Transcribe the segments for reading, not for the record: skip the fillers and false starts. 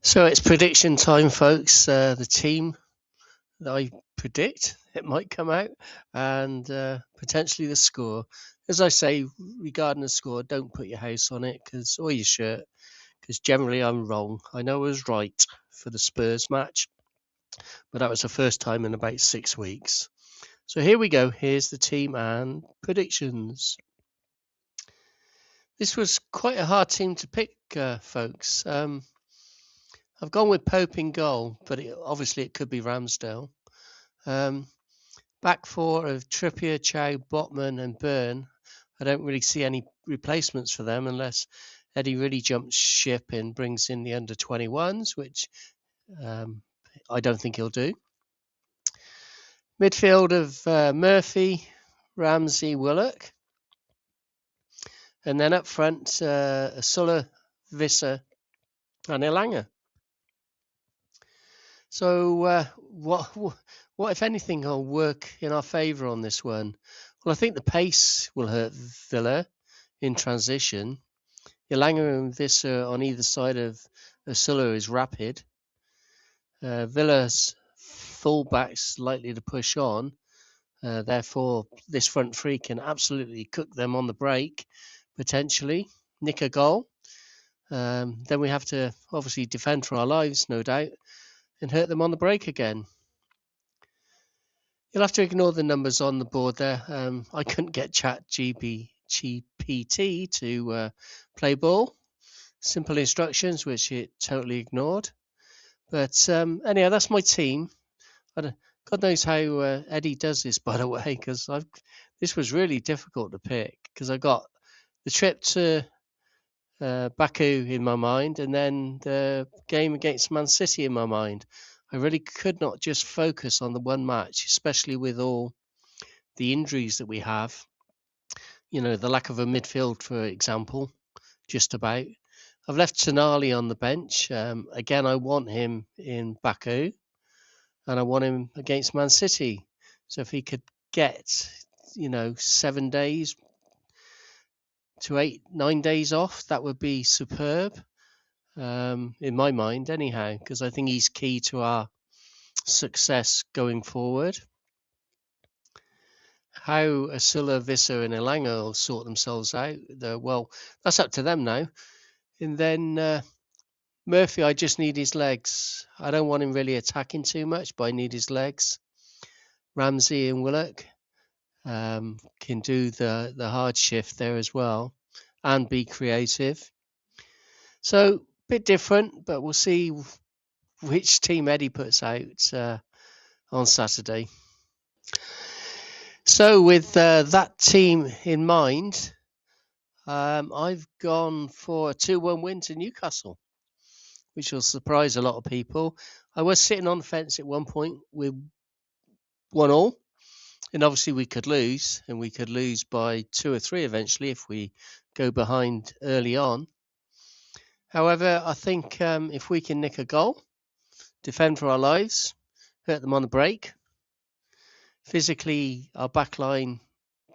So it's prediction time, folks. The team that I predict it might come out, and potentially the score. As I say, regarding the score, don't put your house on it or your shirt, because generally I'm wrong. I know I was right for the Spurs match, but that was the first time in about 6 weeks. So here we go. Here's the team and predictions. This was quite a hard team to pick, folks. I've gone with Pope in goal, but obviously it could be Ramsdale. Back four of Trippier, Chow, Botman and Byrne. I don't really see any replacements for them unless Eddie really jumps ship and brings in the under-21s, which I don't think he'll do. Midfield of Murphy, Ramsey, Willock. And then up front, Sulla, Visser and Elanga. So what, if anything, will work in our favour on this one? Well, I think the pace will hurt Villa in transition. Elanga and Visser on either side of Sulla is rapid. Villa's fullbacks likely to push on. Therefore, this front three can absolutely cook them on the break, potentially nick a goal. Then we have to obviously defend for our lives, no doubt, and hurt them on the break again. You'll have to ignore the numbers on the board there. I couldn't get ChatGPT to play ball. Simple instructions, which it totally ignored. But anyhow, that's my team. God knows how Eddie does this, by the way, because this was really difficult to pick because I got the trip to Baku in my mind and then the game against Man City in my mind. I really could not just focus on the one match, especially with all the injuries that we have. You know, the lack of a midfield, for example, just about. I've left Tonali on the bench. Again, I want him in Baku and I want him against Man City. So if he could get, 7 days to 8-9 days off, that would be superb. In my mind, anyhow, because I think he's key to our success going forward. How Sulla, Visser and Elanga will sort themselves out, well, that's up to them now. And then Murphy, I just need his legs. I don't want him really attacking too much, but I need his legs. Ramsey and Willock can do the hard shift there as well and be creative. So, bit different, but we'll see which team Eddie puts out on Saturday. So with that team in mind, I've gone for a 2-1 win to Newcastle, which will surprise a lot of people. I was sitting on the fence at one point with 1-1, and obviously we could lose, and we could lose by 2 or 3 eventually if we go behind early on. However, I think if we can nick a goal, defend for our lives, hurt them on the break, physically our back line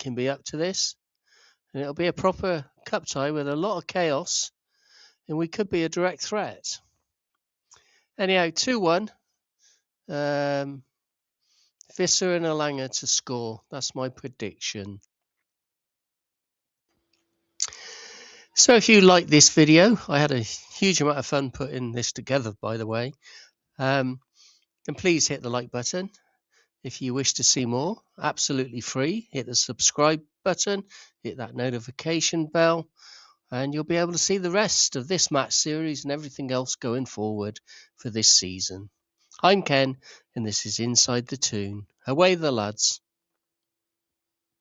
can be up to this, and it'll be a proper cup tie with a lot of chaos, and we could be a direct threat. Anyhow, 2-1. Visser and Elanga to score. That's my prediction. So if you like this video, I had a huge amount of fun putting this together, by the way. Then please hit the like button. If you wish to see more, absolutely free, hit the subscribe button, hit that notification bell, and you'll be able to see the rest of this match series and everything else going forward for this season. I'm Ken, and this is Inside the Toon. Away the lads.